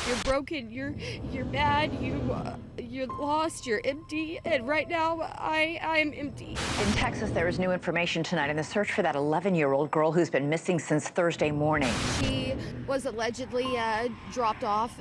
You're broken, you're mad, you're lost, you're empty, and right now I'm empty. In Texas, there is new information tonight in the search for that 11-year-old girl who's been missing since Thursday morning. She was allegedly dropped off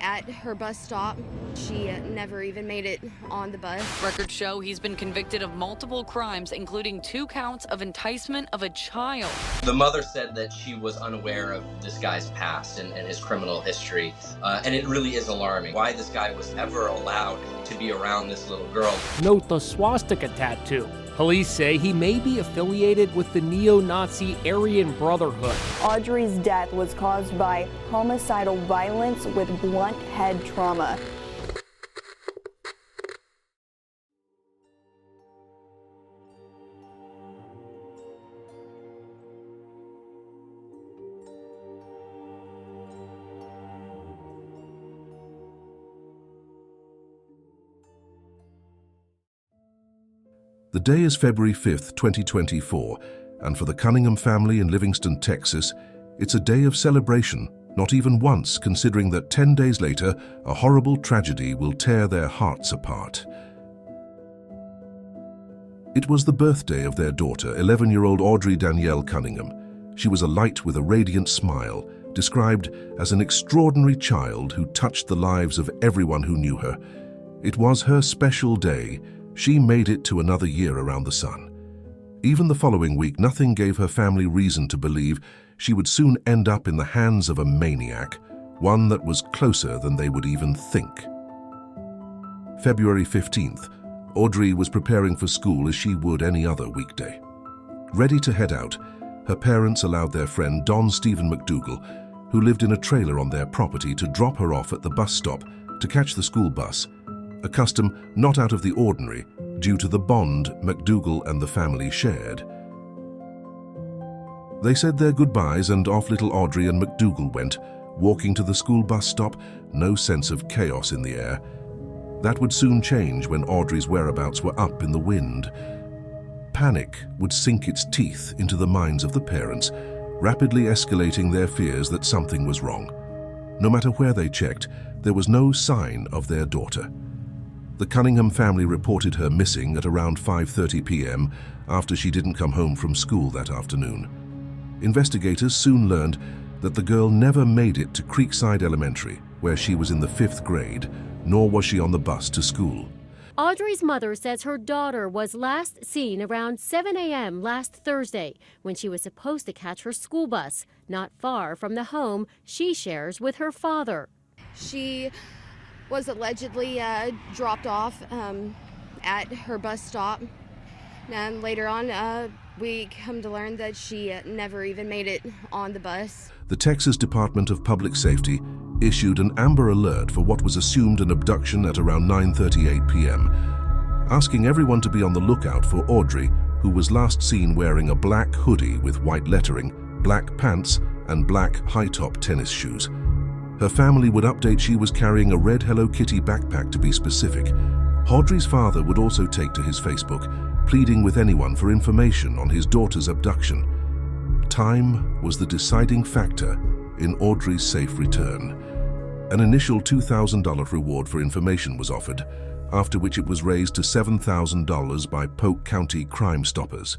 at her bus stop. She never even made it on the bus. Records show he's been convicted of multiple crimes, including 2 counts of enticement of a child. The mother said that she was unaware of this guy's past and his criminal history, and it really is alarming why this guy was ever allowed to be around this little girl. Note the swastika tattoo. Police say he may be affiliated with the neo-Nazi Aryan Brotherhood. Audrii's death was caused by homicidal violence with blunt head trauma. The day is February 5th, 2024, and for the Cunningham family in Livingston, Texas, it's a day of celebration, not even once considering that 10 days later, a horrible tragedy will tear their hearts apart. It was the birthday of their daughter, 11-year-old Audrii Danielle Cunningham. She was a light with a radiant smile, described as an extraordinary child who touched the lives of everyone who knew her. It was her special day. She made it to another year around the sun. Even the following week, nothing gave her family reason to believe she would soon end up in the hands of a maniac, one that was closer than they would even think. February 15th, Audrii was preparing for school as she would any other weekday. Ready to head out, her parents allowed their friend Don Steven McDougal, who lived in a trailer on their property, to drop her off at the bus stop to catch the school bus, a custom not out of the ordinary due to the bond McDougal and the family shared. They said their goodbyes and off little Audrii and McDougal went, walking to the school bus stop, no sense of chaos in the air. That would soon change when Audrii's whereabouts were up in the wind. Panic would sink its teeth into the minds of the parents, rapidly escalating their fears that something was wrong. No matter where they checked, there was no sign of their daughter. The Cunningham family reported her missing at around 5:30 p.m. after she didn't come home from school that afternoon. Investigators soon learned that the girl never made it to Creekside Elementary, where she was in the 5th grade, nor was she on the bus to school. Audrii's mother says her daughter was last seen around 7 a.m. last Thursday when she was supposed to catch her school bus, not far from the home she shares with her father. She was allegedly dropped off at her bus stop, and later on we come to learn that she never even made it on the bus. The Texas Department of Public Safety issued an Amber Alert for what was assumed an abduction at around 9:38 p.m., asking everyone to be on the lookout for Audrii, who was last seen wearing a black hoodie with white lettering, black pants, and black high-top tennis shoes. Her family would update she was carrying a red Hello Kitty backpack, to be specific. Audrii's father would also take to his Facebook, pleading with anyone for information on his daughter's abduction. Time was the deciding factor in Audrii's safe return. An initial $2,000 reward for information was offered, after which it was raised to $7,000 by Polk County Crime Stoppers.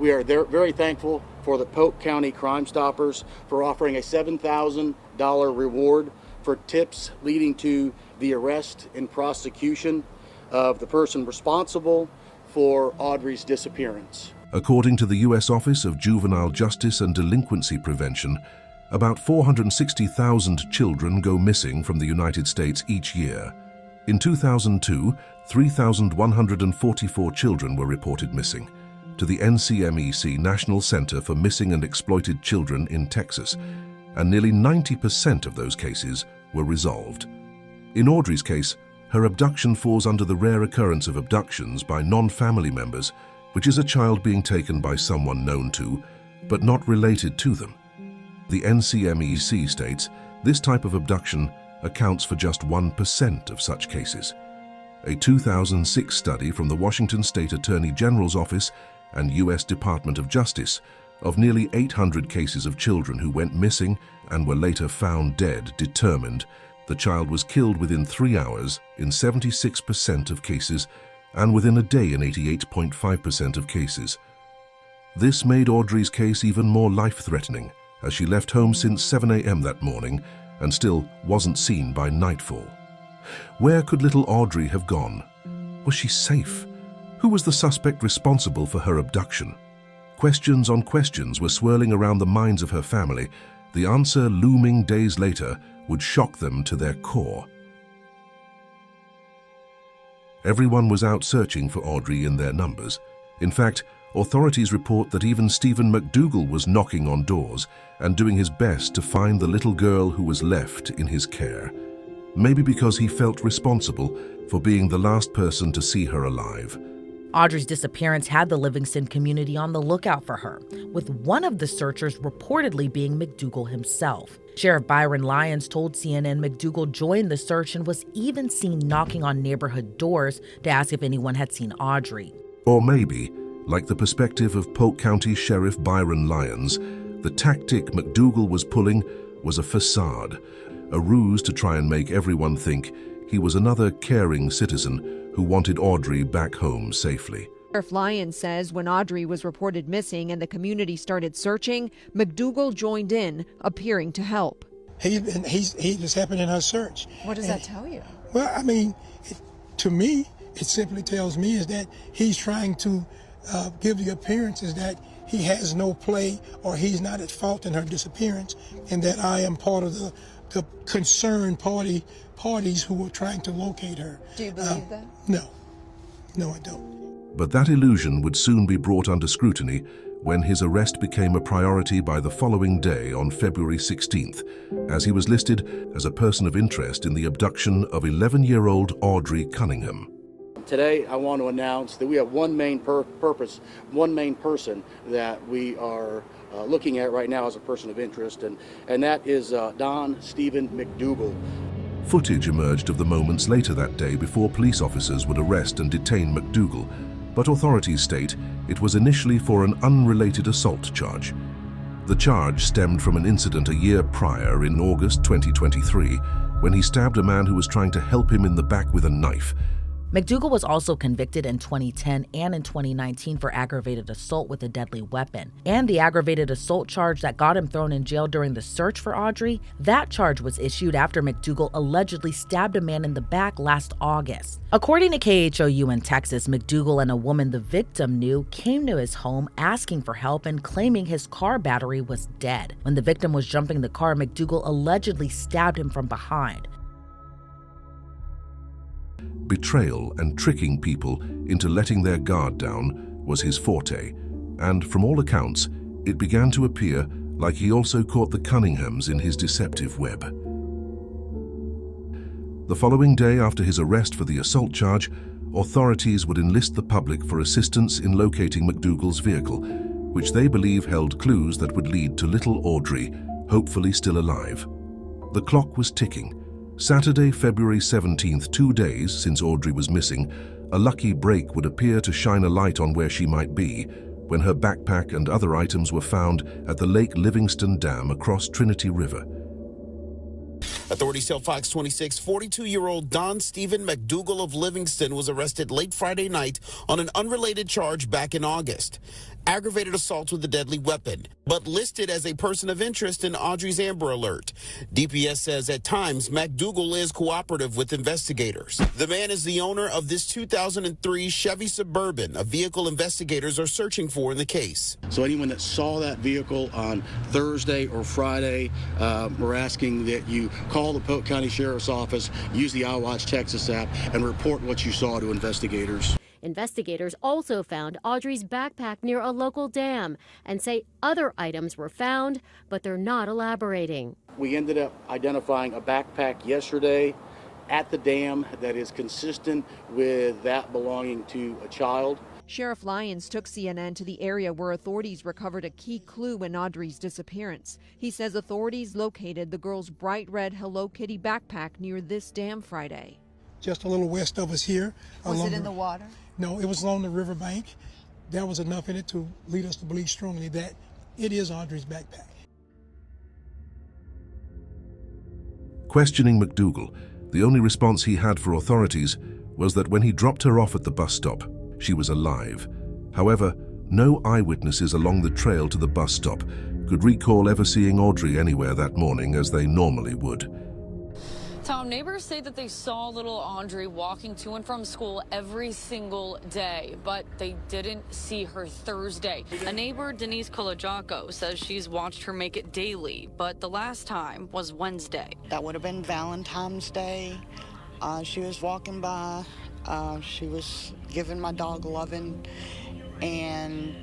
We are very thankful for the Polk County Crime Stoppers for offering a $7,000 reward for tips leading to the arrest and prosecution of the person responsible for Audrii's disappearance. According to the U.S. Office of Juvenile Justice and Delinquency Prevention, about 460,000 children go missing from the United States each year. In 2002, 3,144 children were reported missing to the NCMEC National Center for Missing and Exploited Children in Texas, and nearly 90% of those cases were resolved. In Audrii's case, her abduction falls under the rare occurrence of abductions by non-family members, which is a child being taken by someone known to, but not related to them. The NCMEC states this type of abduction accounts for just 1% of such cases. A 2006 study from the Washington State Attorney General's Office and U.S. Department of Justice Of nearly 800 cases of children who went missing and were later found dead determined, the child was killed within 3 hours in 76% of cases and within a day in 88.5% of cases. This made Audrii's case even more life-threatening, as she left home since 7 a.m. that morning and still wasn't seen by nightfall. Where could little Audrii have gone? Was she safe? Who was the suspect responsible for her abduction? Questions on questions were swirling around the minds of her family. The answer, looming days later, would shock them to their core. Everyone was out searching for Audrii in their numbers. In fact, authorities report that even Steven McDougal was knocking on doors and doing his best to find the little girl who was left in his care. Maybe because he felt responsible for being the last person to see her alive. Audrii's disappearance had the Livingston community on the lookout for her, with one of the searchers reportedly being McDougal himself. Sheriff Byron Lyons told CNN McDougal joined the search and was even seen knocking on neighborhood doors to ask if anyone had seen Audrii. Or maybe, like the perspective of Polk County Sheriff Byron Lyons, the tactic McDougal was pulling was a facade, a ruse to try and make everyone think he was another caring citizen who wanted Audrii back home safely. Sheriff Lyons says when Audrii was reported missing and the community started searching, McDougal joined in, appearing to help. He just happened in her search. What does that tell you? Well, I mean, to me, it simply tells me is that he's trying to give the appearances that he has no play or he's not at fault in her disappearance, and that I am part of the concerned parties who were trying to locate her. Do you believe that? No, I don't. But that illusion would soon be brought under scrutiny when his arrest became a priority by the following day on February 16th, as he was listed as a person of interest in the abduction of 11-year-old Audrii Cunningham. Today, I want to announce that we have one main purpose, one main person that we are looking at right now as a person of interest, and that is Don Steven McDougal. Footage emerged of the moments later that day before police officers would arrest and detain McDougal, but authorities state it was initially for an unrelated assault charge. The charge stemmed from an incident a year prior in August 2023, when he stabbed a man who was trying to help him in the back with a knife. McDougal was also convicted in 2010 and in 2019 for aggravated assault with a deadly weapon. And the aggravated assault charge that got him thrown in jail during the search for Audrii, that charge was issued after McDougal allegedly stabbed a man in the back last August. According to KHOU in Texas, McDougal and a woman the victim knew came to his home asking for help and claiming his car battery was dead. When the victim was jumping the car, McDougal allegedly stabbed him from behind. Betrayal and tricking people into letting their guard down was his forte, and from all accounts, it began to appear like he also caught the Cunninghams in his deceptive web. The following day after his arrest for the assault charge, authorities would enlist the public for assistance in locating McDougal's vehicle, which they believe held clues that would lead to little Audrii, hopefully still alive. The clock was ticking. Saturday, February 17th, 2 days since Audrii was missing, a lucky break would appear to shine a light on where she might be, when her backpack and other items were found at the Lake Livingston Dam across Trinity River. Authorities tell Fox 26 42-year-old Don Steven McDougal of Livingston was arrested late Friday night on an unrelated charge back in August. Aggravated assault with a deadly weapon, but listed as a person of interest in Audrii's Amber Alert. DPS says at times McDougal is cooperative with investigators. The man is the owner of this 2003 Chevy Suburban, a vehicle investigators are searching for in the case. So anyone that saw that vehicle on Thursday or Friday, we're asking that you call the Polk County Sheriff's Office, use the iWatch Texas app, and report what you saw to investigators. Investigators also found Audrii's backpack near a local dam and say other items were found, but they're not elaborating. We ended up identifying a backpack yesterday at the dam that is consistent with that belonging to a child. Sheriff Lyons took CNN to the area where authorities recovered a key clue in Audrii's disappearance. He says authorities located the girl's bright red Hello Kitty backpack near this dam Friday. Just a little west of us here. Was it in the water? No, it was along the riverbank. There was enough in it to lead us to believe strongly that it is Audrey's backpack. Questioning McDougal, the only response he had for authorities was that when he dropped her off at the bus stop, she was alive. However, no eyewitnesses along the trail to the bus stop could recall ever seeing Audrey anywhere that morning as they normally would. Tom, neighbors say that they saw little Audrey walking to and from school every single day, but they didn't see her Thursday. A neighbor, Denise Colajako, says she's watched her make it daily, but the last time was Wednesday. That would have been Valentine's Day. She was walking by. She was giving my dog loving, and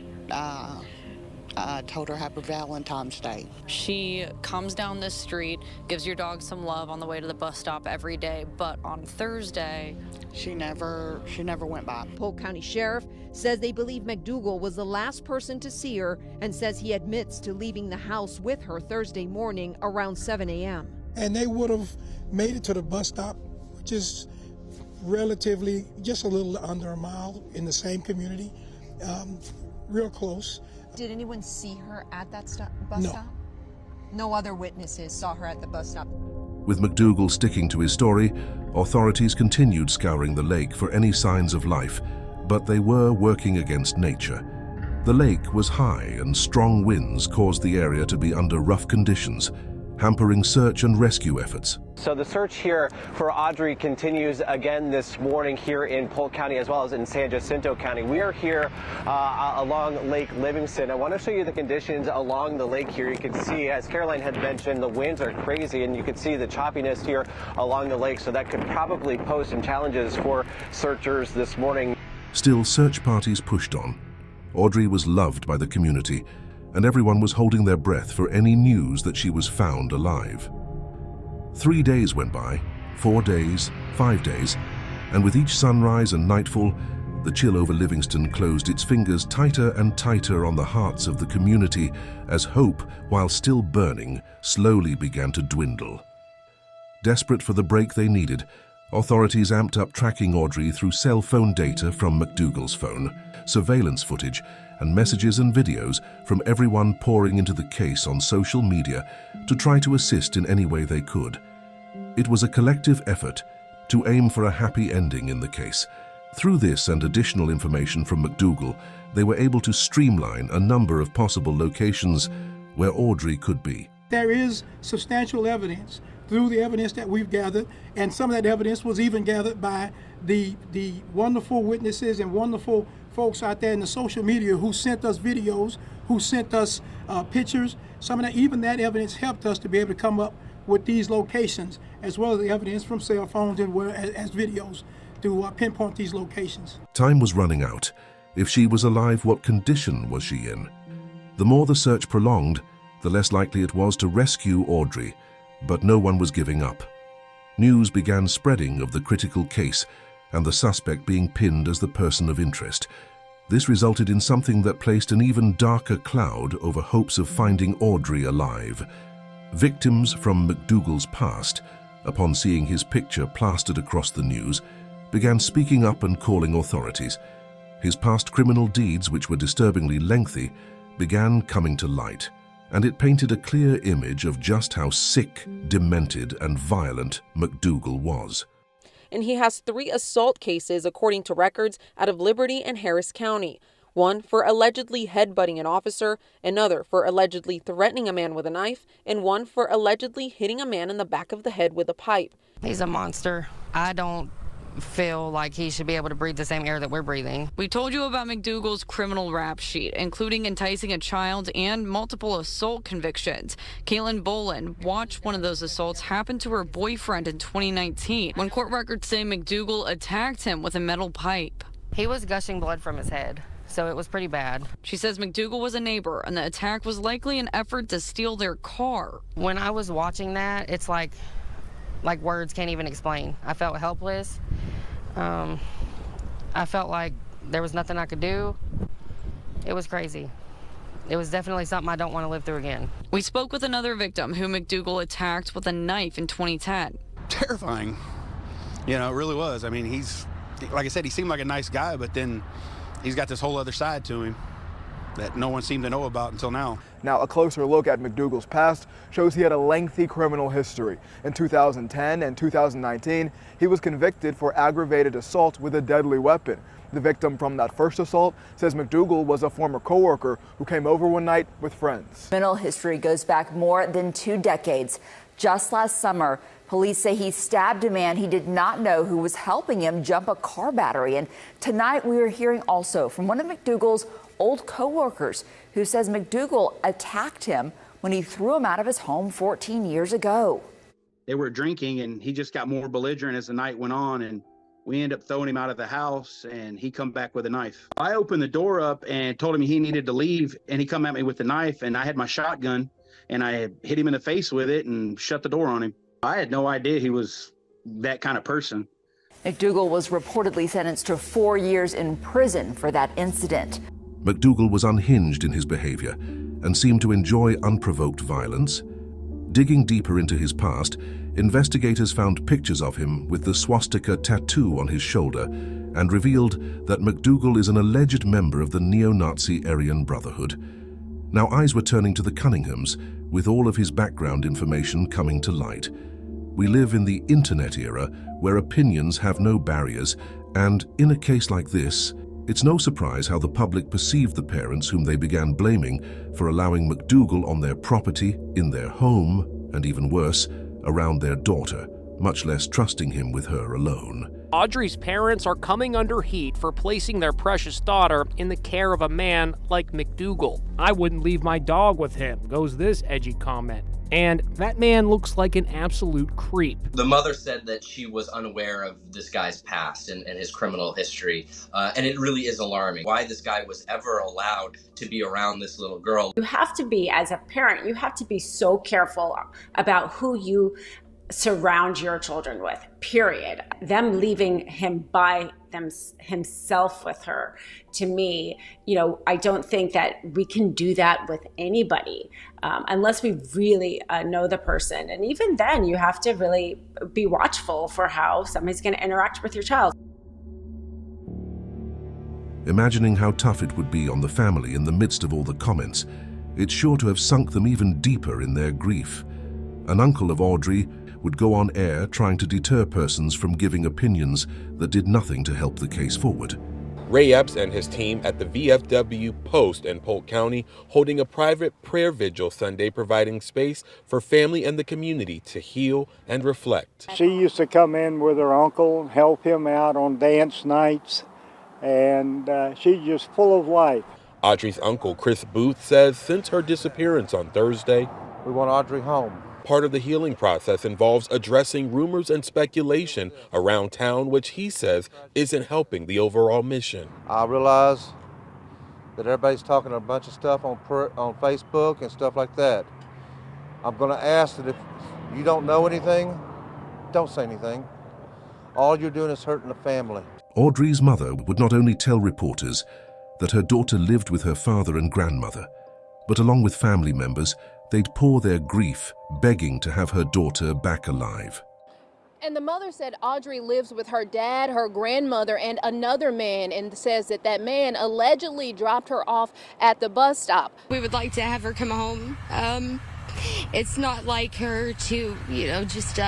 told her Happy Valentine's Day. She comes down this street, gives your dog some love on the way to the bus stop every day, but on Thursday, she never went by. Polk County Sheriff says they believe McDougal was the last person to see her and says he admits to leaving the house with her Thursday morning around 7 a.m. And they would have made it to the bus stop, which is relatively just a little under a mile in the same community, real close. Did anyone see her at that bus stop? No other witnesses saw her at the bus stop. With McDougal sticking to his story, authorities continued scouring the lake for any signs of life, but they were working against nature. The lake was high and strong winds caused the area to be under rough conditions, hampering search and rescue efforts. So the search here for Audrey continues again this morning here in Polk County as well as in San Jacinto County. We are here along Lake Livingston. I want to show you the conditions along the lake here. You can see, as Caroline had mentioned, the winds are crazy, and you can see the choppiness here along the lake, so that could probably pose some challenges for searchers this morning. Still, search parties pushed on. Audrey was loved by the community, and everyone was holding their breath for any news that she was found alive. 3 days went by, 4 days, 5 days, and with each sunrise and nightfall, the chill over Livingston closed its fingers tighter and tighter on the hearts of the community as hope, while still burning, slowly began to dwindle. Desperate for the break they needed, authorities amped up tracking Audrey through cell phone data from McDougal's phone, surveillance footage, and messages and videos from everyone pouring into the case on social media to try to assist in any way they could. It was a collective effort to aim for a happy ending in the case. Through this and additional information from McDougal, they were able to streamline a number of possible locations where Audrey could be. There is substantial evidence through the evidence that we've gathered, and some of that evidence was even gathered by the wonderful witnesses and wonderful folks out there in the social media who sent us videos, who sent us pictures. Some of that, even that evidence helped us to be able to come up with these locations, as well as the evidence from cell phones and as videos to pinpoint these locations. Time was running out. If she was alive, what condition was she in? The more the search prolonged, the less likely it was to rescue Audrey, but no one was giving up. News began spreading of the critical case and the suspect being pinned as the person of interest. This resulted in something that placed an even darker cloud over hopes of finding Audrey alive. Victims from McDougal's past, upon seeing his picture plastered across the news, began speaking up and calling authorities. His past criminal deeds, which were disturbingly lengthy, began coming to light, and it painted a clear image of just how sick, demented, and violent McDougal was. And he has 3 assault cases, according to records, out of Liberty and Harris County. One for allegedly headbutting an officer, another for allegedly threatening a man with a knife, and one for allegedly hitting a man in the back of the head with a pipe. He's a monster. I don't feel like he should be able to breathe the same air that we're breathing. We told you about McDougal's criminal rap sheet, including enticing a child and multiple assault convictions. Caitlin Bolin watched one of those assaults happen to her boyfriend in 2019, when court records say McDougal attacked him with a metal pipe. He was gushing blood from his head, so it was pretty bad. She says McDougal was a neighbor, and the attack was likely an effort to steal their car. When I was watching that, it's like words can't even explain. I felt helpless. I felt like there was nothing I could do. It was crazy. It was definitely something I don't want to live through again. We spoke with another victim who McDougal attacked with a knife in 2010. Terrifying. You know, it really was. I mean, he's, like I said, he seemed like a nice guy, but then he's got this whole other side to him. that no one seemed to know about until now. Now, a closer look at McDougal's past shows he had a lengthy criminal history. In 2010 and 2019, he was convicted for aggravated assault with a deadly weapon. The victim from that first assault says McDougal was a former coworker who came over one night with friends. Criminal history goes back more than 2 decades. Just last summer, police say he stabbed a man he did not know who was helping him jump a car battery. And tonight we are hearing also from one of McDougal's old coworkers who says McDougal attacked him when he threw him out of his home 14 years ago. They were drinking and he just got more belligerent as the night went on, and we ended up throwing him out of the house and he come back with a knife. I opened the door up and told him he needed to leave, and he come at me with the knife, and I had my shotgun and I hit him in the face with it and shut the door on him. I had no idea he was that kind of person. McDougal was reportedly sentenced to 4 years in prison for that incident. McDougal was unhinged in his behavior and seemed to enjoy unprovoked violence. Digging deeper into his past, investigators found pictures of him with the swastika tattoo on his shoulder and revealed that McDougal is an alleged member of the neo-Nazi Aryan Brotherhood. Now eyes were turning to the Cunninghams, with all of his background information coming to light. We live in the internet era where opinions have no barriers, and in a case like this, it's no surprise how the public perceived the parents whom they began blaming for allowing McDougal on their property, in their home, and even worse, around their daughter, much less trusting him with her alone. Audrii's parents are coming under heat for placing their precious daughter in the care of a man like McDougal. I wouldn't leave my dog with him, goes this edgy comment. And that man looks like an absolute creep. The mother said that she was unaware of this guy's past and his criminal history, and it really is alarming why this guy was ever allowed to be around this little girl. You have to be, as a parent, you have to be so careful about who you surround your children with, period. Them leaving him by himself with her, to me, I don't think that we can do that with anybody unless we really know the person. And even then, you have to really be watchful for how somebody's going to interact with your child. Imagining how tough it would be on the family in the midst of all the comments, it's sure to have sunk them even deeper in their grief. An uncle of Audrii would go on air trying to deter persons from giving opinions that did nothing to help the case forward. Ray Epps and his team at the VFW Post in Polk County holding a private prayer vigil Sunday, providing space for family and the community to heal and reflect. She used to come in with her uncle and help him out on dance nights, and she's just full of life. Audrii's uncle, Chris Booth, says since her disappearance on Thursday, we want Audrii home. Part of the healing process involves addressing rumors and speculation around town, which he says isn't helping the overall mission. I realize that everybody's talking a bunch of stuff on Facebook and stuff like that. I'm going to ask that if you don't know anything, don't say anything. All you're doing is hurting the family. Audrii's mother would not only tell reporters that her daughter lived with her father and grandmother, but along with family members, they'd pour their grief, begging to have her daughter back alive. And the mother said Audrii lives with her dad, her grandmother, and another man, and says that that man allegedly dropped her off at the bus stop. We would like to have her come home. It's not like her to, just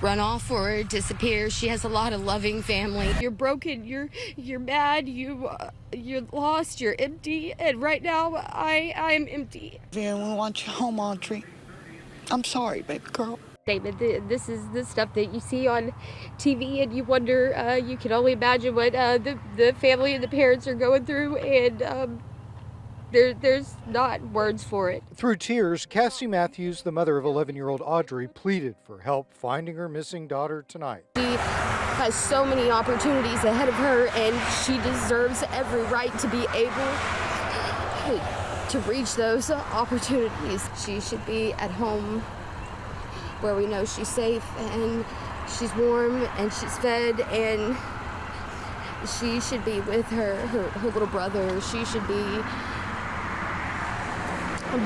run off or disappear. She has a lot of loving family. You're broken, you're mad, you're lost, you're empty, and right now I'm empty. We want you home, Audrii. I'm sorry, baby girl. David, this is the stuff that you see on TV, and you wonder, you can only imagine what the family and the parents are going through, and there's not words for it. Through tears, Cassie Matthews, the mother of 11-year-old Audrii, pleaded for help finding her missing daughter tonight. She has so many opportunities ahead of her, and she deserves every right to be able to reach those opportunities. She should be at home where we know she's safe and she's warm and she's fed, and she should be with her little brother. She should be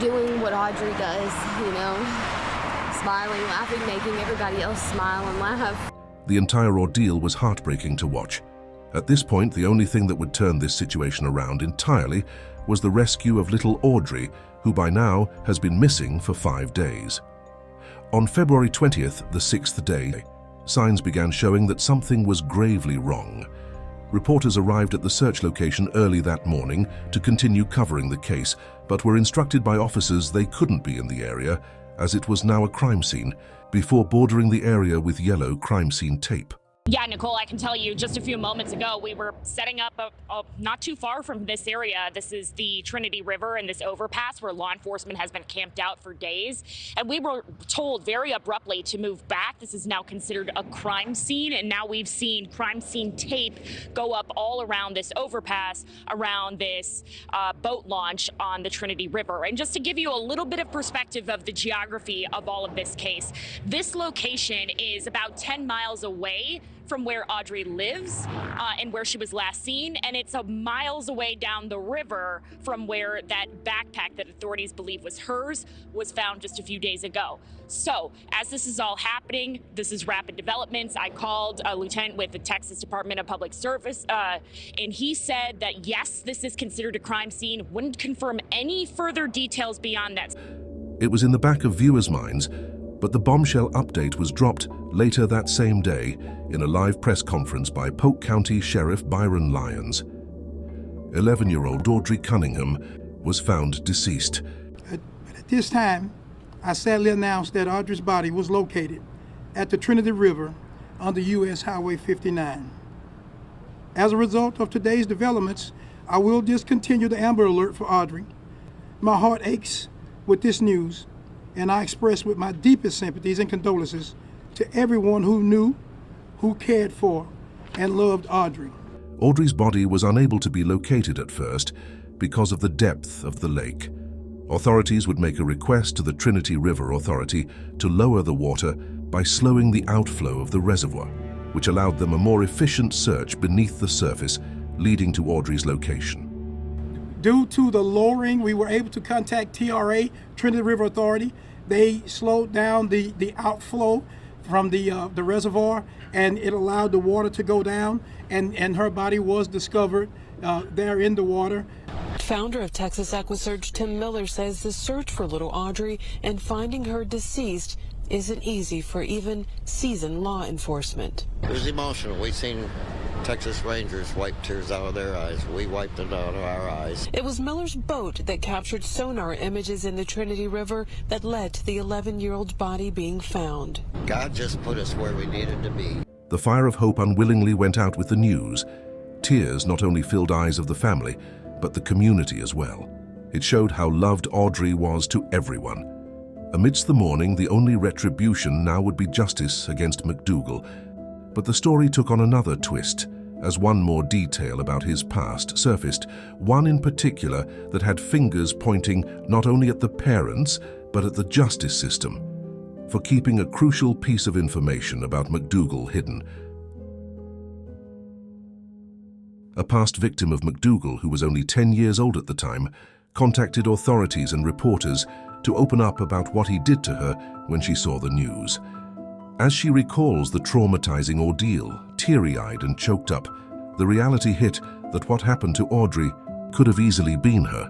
doing what Audrii does, smiling, laughing, making everybody else smile and laugh. The entire ordeal was heartbreaking to watch. At this point, the only thing that would turn this situation around entirely was the rescue of little Audrii, who by now has been missing for 5 days. On February 20th, the 6th day, signs began showing that something was gravely wrong. Reporters arrived at the search location early that morning to continue covering the case, but were instructed by officers they couldn't be in the area, as it was now a crime scene, before bordering the area with yellow crime scene tape. Yeah, Nicole, I can tell you just a few moments ago, we were setting up not too far from this area. This is the Trinity River and this overpass where law enforcement has been camped out for days. And we were told very abruptly to move back. This is now considered a crime scene. And now we've seen crime scene tape go up all around this overpass, around this boat launch on the Trinity River. And just to give you a little bit of perspective of the geography of all of this case, this location is about 10 miles away from where Audrii lives and where she was last seen, and it's miles away down the river from where that backpack that authorities believe was hers was found just a few days ago. So as this is all happening, this is rapid developments. I called a lieutenant with the Texas Department of Public Service, and he said that yes, this is considered a crime scene, wouldn't confirm any further details beyond that. It was in the back of viewers' minds, but the bombshell update was dropped later that same day in a live press conference by Polk County Sheriff Byron Lyons. 11-year-old Audrii Cunningham was found deceased. At this time, I sadly announced that Audrii's body was located at the Trinity River on the U.S. Highway 59. As a result of today's developments, I will discontinue the Amber Alert for Audrii. My heart aches with this news, and I express with my deepest sympathies and condolences to everyone who knew, who cared for, and loved Audrii. Audrii's body was unable to be located at first because of the depth of the lake. Authorities would make a request to the Trinity River Authority to lower the water by slowing the outflow of the reservoir, which allowed them a more efficient search beneath the surface, leading to Audrii's location. Due to the lowering, we were able to contact TRA, Trinity River Authority. They slowed down the outflow from the reservoir, and it allowed the water to go down, and her body was discovered there in the water. Founder of Texas AquaSearch, Tim Miller, says the search for little Audrii and finding her deceased isn't easy for even seasoned law enforcement. It was emotional. We've seen Texas Rangers wipe tears out of their eyes. We wiped it out of our eyes. It was Miller's boat that captured sonar images in the Trinity River that led to the 11-year-old body being found. God just put us where we needed to be. The fire of hope unwillingly went out with the news. Tears not only filled eyes of the family, but the community as well. It showed how loved Audrii was to everyone. Amidst the mourning, the only retribution now would be justice against McDougal. But the story took on another twist, as one more detail about his past surfaced, one in particular that had fingers pointing not only at the parents, but at the justice system, for keeping a crucial piece of information about McDougal hidden. A past victim of McDougal, who was only 10 years old at the time, contacted authorities and reporters to open up about what he did to her when she saw the news. As she recalls the traumatizing ordeal, teary-eyed and choked up, the reality hit that what happened to Audrii could have easily been her.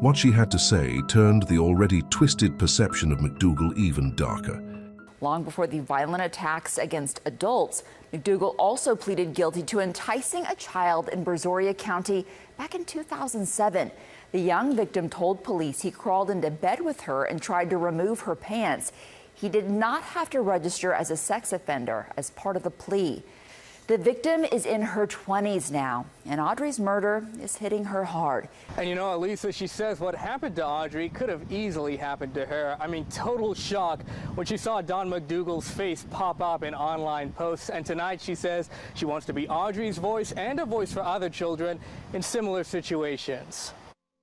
What she had to say turned the already twisted perception of McDougal even darker. Long before the violent attacks against adults, McDougal also pleaded guilty to enticing a child in Brazoria County back in 2007. The young victim told police he crawled into bed with her and tried to remove her pants. He did not have to register as a sex offender as part of the plea. The victim is in her 20s now, and Audrii's murder is hitting her hard. And you know, Elisa, she says what happened to Audrii could have easily happened to her. I mean, total shock when she saw Don McDougal's face pop up in online posts. And tonight she says she wants to be Audrii's voice and a voice for other children in similar situations.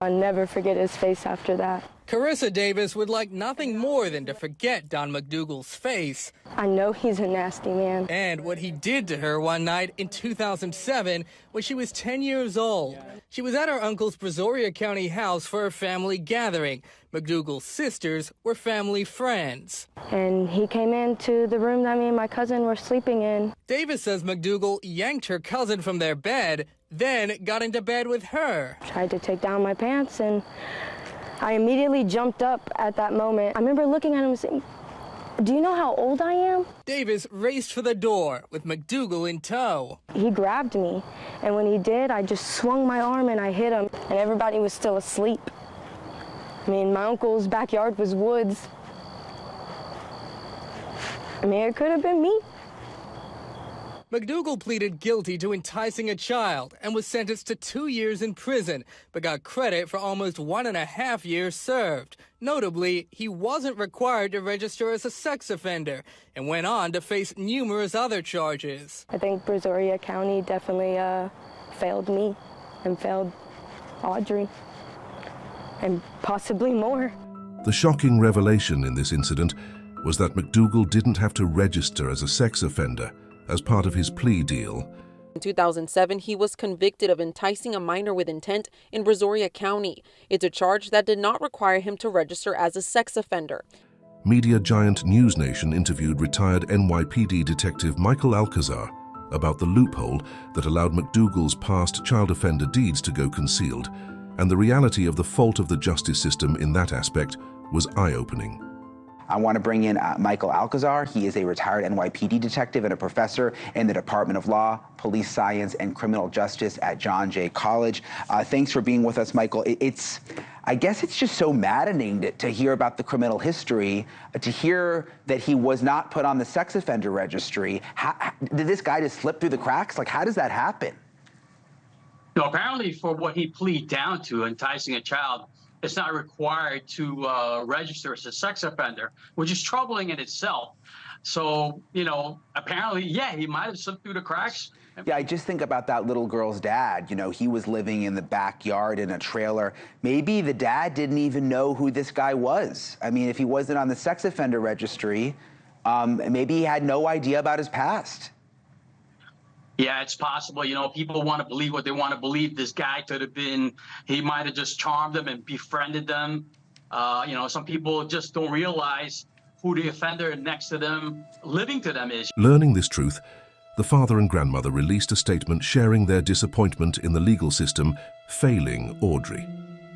I'll never forget his face after that. Carissa Davis would like nothing more than to forget Don McDougal's face. I know he's a nasty man. And what he did to her one night in 2007 when she was 10 years old. She was at her uncle's Brazoria County house for a family gathering. McDougal's sisters were family friends. And he came into the room that me and my cousin were sleeping in. Davis says McDougal yanked her cousin from their bed, then got into bed with her. Tried to take down my pants, and I immediately jumped up at that moment. I remember looking at him and saying, "Do you know how old I am?" Davis raced for the door with McDougal in tow. He grabbed me, and when he did, I just swung my arm and I hit him, and everybody was still asleep. I mean, my uncle's backyard was woods. I mean, it could have been me. McDougal pleaded guilty to enticing a child and was sentenced to 2 years in prison, but got credit for almost 1.5 years served. Notably, he wasn't required to register as a sex offender and went on to face numerous other charges. I think Brazoria County definitely failed me and failed Audrey, and possibly more. The shocking revelation in this incident was that McDougal didn't have to register as a sex offender as part of his plea deal. In 2007, he was convicted of enticing a minor with intent in Brazoria County. It's a charge that did not require him to register as a sex offender. Media giant NewsNation interviewed retired NYPD detective Michael Alcazar about the loophole that allowed McDougal's past child offender deeds to go concealed, and the reality of the fault of the justice system in that aspect was eye-opening. I want to bring in Michael Alcazar. He is a retired NYPD detective and a professor in the Department of Law, Police Science, and Criminal Justice at John Jay College. Thanks for being with us, Michael. I guess it's just so maddening to hear about the criminal history, to hear that he was not put on the sex offender registry. Did this guy just slip through the cracks? Like, how does that happen? No, apparently for what he pleaded down to, enticing a child, it's not required to register as a sex offender, which is troubling in itself. So, you know, apparently, yeah, he might have slipped through the cracks. Yeah, I just think about that little girl's dad. You know, he was living in the backyard in a trailer. Maybe the dad didn't even know who this guy was. I mean, if he wasn't on the sex offender registry, maybe he had no idea about his past. Yeah, it's possible. You know, people want to believe what they want to believe. This guy could have been, he might have just charmed them and befriended them. You know, some people just don't realize who the offender next to them, living to them is. Learning this truth, the father and grandmother released a statement sharing their disappointment in the legal system failing Audrey.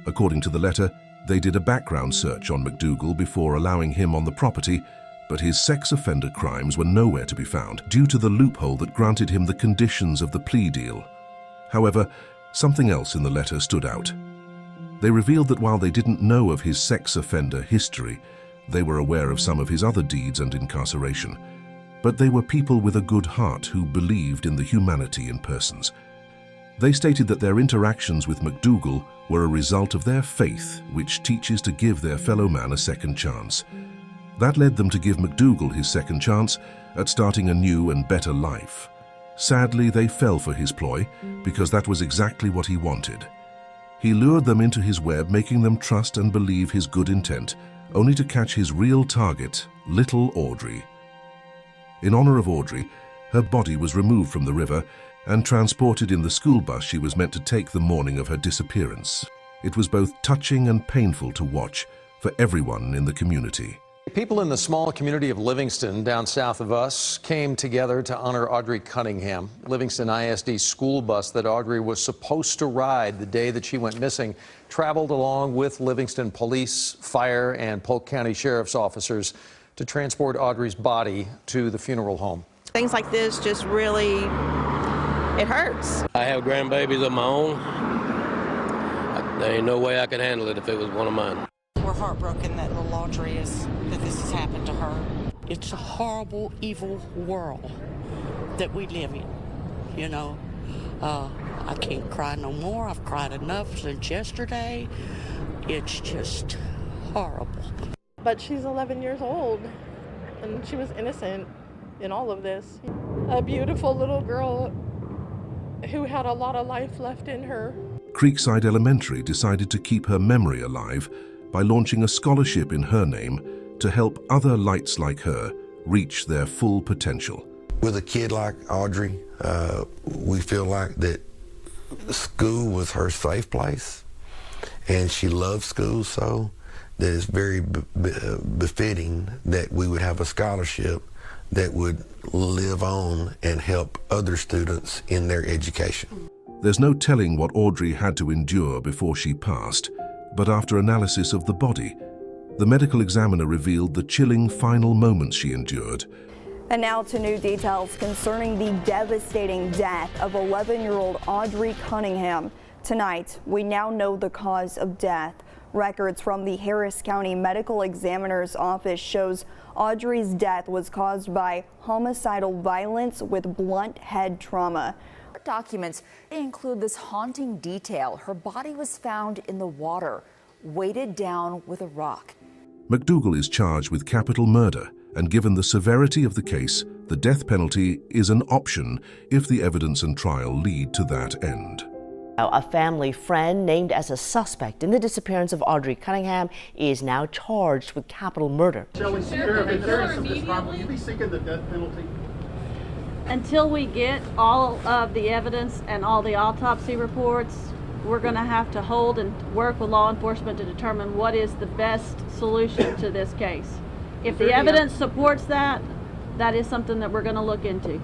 According to the letter, they did a background search on McDougal before allowing him on the property, but his sex offender crimes were nowhere to be found due to the loophole that granted him the conditions of the plea deal. However, something else in the letter stood out. They revealed that while they didn't know of his sex offender history, they were aware of some of his other deeds and incarceration. But they were people with a good heart who believed in the humanity in persons. They stated that their interactions with McDougal were a result of their faith, which teaches to give their fellow man a second chance. That led them to give McDougal his second chance at starting a new and better life. Sadly, they fell for his ploy because that was exactly what he wanted. He lured them into his web, making them trust and believe his good intent, only to catch his real target, little Audrey. In honor of Audrey, her body was removed from the river and transported in the school bus she was meant to take the morning of her disappearance. It was both touching and painful to watch for everyone in the community. People in the small community of Livingston, down south of us, came together to honor Audrii Cunningham. Livingston ISD school bus that Audrey was supposed to ride the day that she went missing traveled along with Livingston police, fire, and Polk County Sheriff's officers to transport Audrey's body to the funeral home. Things like this just really, it hurts. I have grandbabies of my own. There ain't no way I could handle it if it was one of mine. We're heartbroken that little Audrey that this has happened to her. It's a horrible, evil world that we live in, you know. I can't cry no more. I've cried enough since yesterday. It's just horrible. But she's 11 years old, and she was innocent in all of this. A beautiful little girl who had a lot of life left in her. Creekside Elementary decided to keep her memory alive by launching a scholarship in her name to help other lights like her reach their full potential. With a kid like Audrey, we feel like that school was her safe place, and she loved school so that it's very befitting that we would have a scholarship that would live on and help other students in their education. There's no telling what Audrii had to endure before she passed, but after analysis of the body, the medical examiner revealed the chilling final moments she endured. And now to new details concerning the devastating death of 11-year-old Audrii Cunningham. Tonight, we now know the cause of death. Records from the Harris County Medical Examiner's Office shows Audrii's death was caused by homicidal violence with blunt head trauma. Documents include this haunting detail. Her body was found in the water, weighted down with a rock. McDougal is charged with capital murder, and given the severity of the case, the death penalty is an option if the evidence and trial lead to that end. A family friend named as a suspect in the disappearance of Audrii Cunningham is now charged with capital murder. Shelley, Sheriff, in fairness of this crime, will you be seeking the death penalty? Until we get all of the evidence and all the autopsy reports, we're going to have to hold and work with law enforcement to determine what is the best solution to this case. If the evidence supports that, that is something that we're going to look into.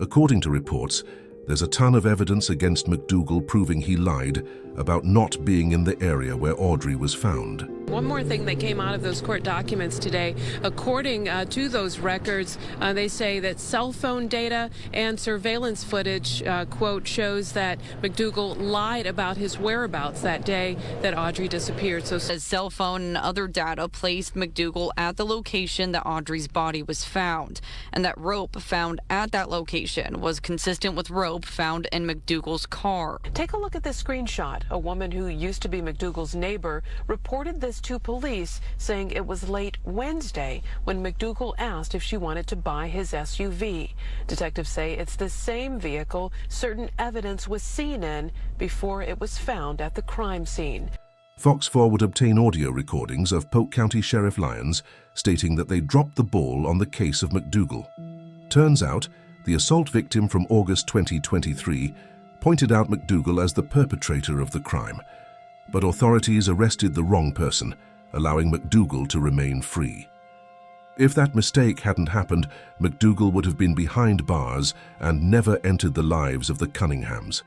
According to reports, there's a ton of evidence against McDougal proving he lied about not being in the area where Audrii was found. One more thing that came out of those court documents today, according to those records, they say that cell phone data and surveillance footage, quote, shows that McDougal lied about his whereabouts that day that Audrii disappeared. So his cell phone and other data placed McDougal at the location that Audrii's body was found, and that rope found at that location was consistent with rope found in McDougal's car. Take a look at this screenshot. A woman who used to be McDougal's neighbor reported this to police, saying it was late Wednesday when McDougal asked if she wanted to buy his SUV. Detectives say it's the same vehicle certain evidence was seen in before it was found at the crime scene. Fox 4 would obtain audio recordings of Polk County Sheriff Lyons stating that they dropped the ball on the case of McDougal. Turns out, the assault victim from August 2023 pointed out McDougal as the perpetrator of the crime, but authorities arrested the wrong person, allowing McDougal to remain free. If that mistake hadn't happened, McDougal would have been behind bars and never entered the lives of the Cunninghams.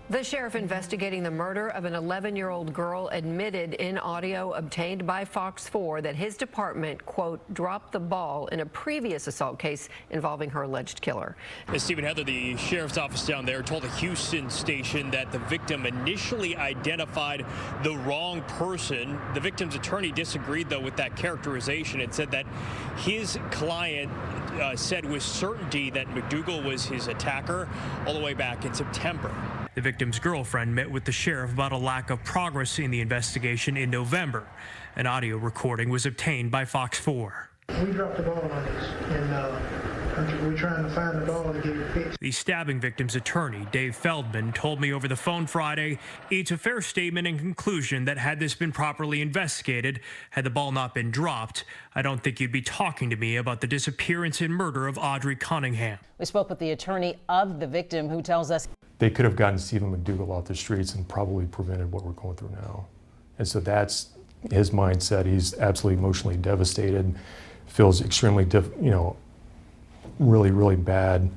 The sheriff investigating the murder of an 11-year-old girl admitted in audio obtained by Fox 4 that his department, quote, dropped the ball in a previous assault case involving her alleged killer. As Stephen Heather, the sheriff's office down there, told a Houston station that the victim initially identified the wrong person. The victim's attorney disagreed, though, with that characterization and said that his client said with certainty that McDougal was his attacker all the way back in September. The victim's girlfriend met with the sheriff about a lack of progress in the investigation in November. An audio recording was obtained by Fox 4. We dropped the ball on this, and we're trying to find the ball to get it fixed. The stabbing victim's attorney, Dave Feldman, told me over the phone Friday it's a fair statement and conclusion that had this been properly investigated, had the ball not been dropped, I don't think you'd be talking to me about the disappearance and murder of Audrii Cunningham. We spoke with the attorney of the victim, who tells us they could have gotten Stephen McDougal off the streets and probably prevented what we're going through now. And so that's his mindset. He's absolutely emotionally devastated, feels extremely, really, really bad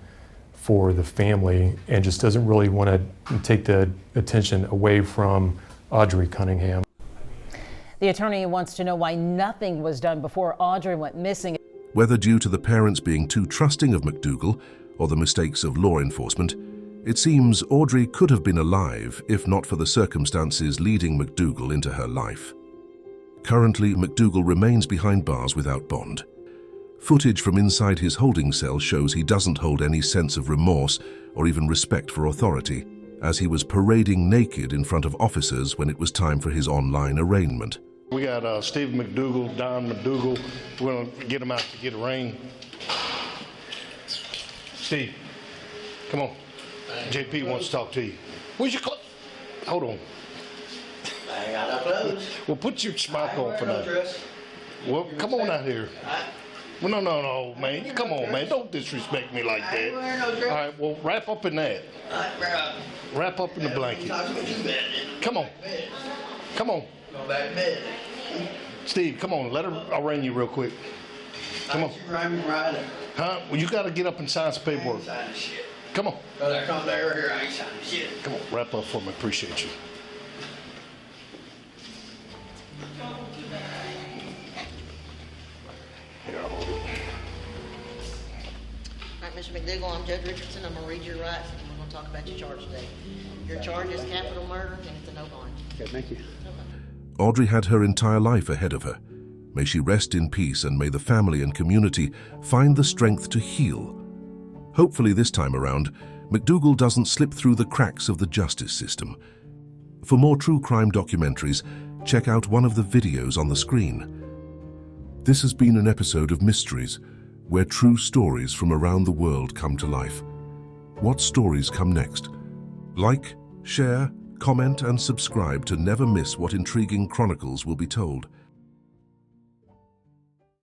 for the family, and just doesn't really want to take the attention away from Audrii Cunningham. The attorney wants to know why nothing was done before Audrii went missing. Whether due to the parents being too trusting of McDougal or the mistakes of law enforcement, it seems Audrii could have been alive if not for the circumstances leading McDougal into her life. Currently, McDougal remains behind bars without bond. Footage from inside his holding cell shows he doesn't hold any sense of remorse or even respect for authority, as he was parading naked in front of officers when it was time for his online arraignment. We got Stephen McDougal, Don McDougal. We're going to get him out to get arraigned. Steve, come on. JP wants to talk to you. Where's your clothes? Hold on. I ain't got no clothes. Well, put your smock on for now. Well, come on out here. Well, no, man. Come on, man. Don't disrespect me like that. All right, well, wrap up in that. Wrap up in the blanket. Come on. Come on. Go back to bed. Steve, come on. Let her arraign you real quick. Come on. Right. Huh? Well, you got to get up and sign some paperwork. Come on. Brother, come there, here, I ain't signing shit. Come on, wrap up for me. Appreciate you. Here, I'll hold it. All right, Mr. McDougal, I'm Judge Richardson. I'm going to read your rights, and we're going to talk about your charge today. Your charge is capital murder, and it's a no bond. Okay, thank you. Audrii had her entire life ahead of her. May she rest in peace, and may the family and community find the strength to heal. Hopefully this time around, McDougal doesn't slip through the cracks of the justice system. For more true crime documentaries, check out one of the videos on the screen. This has been an episode of Mystories, where true stories from around the world come to life. What stories come next? Like, share, comment, and subscribe to never miss what intriguing chronicles will be told.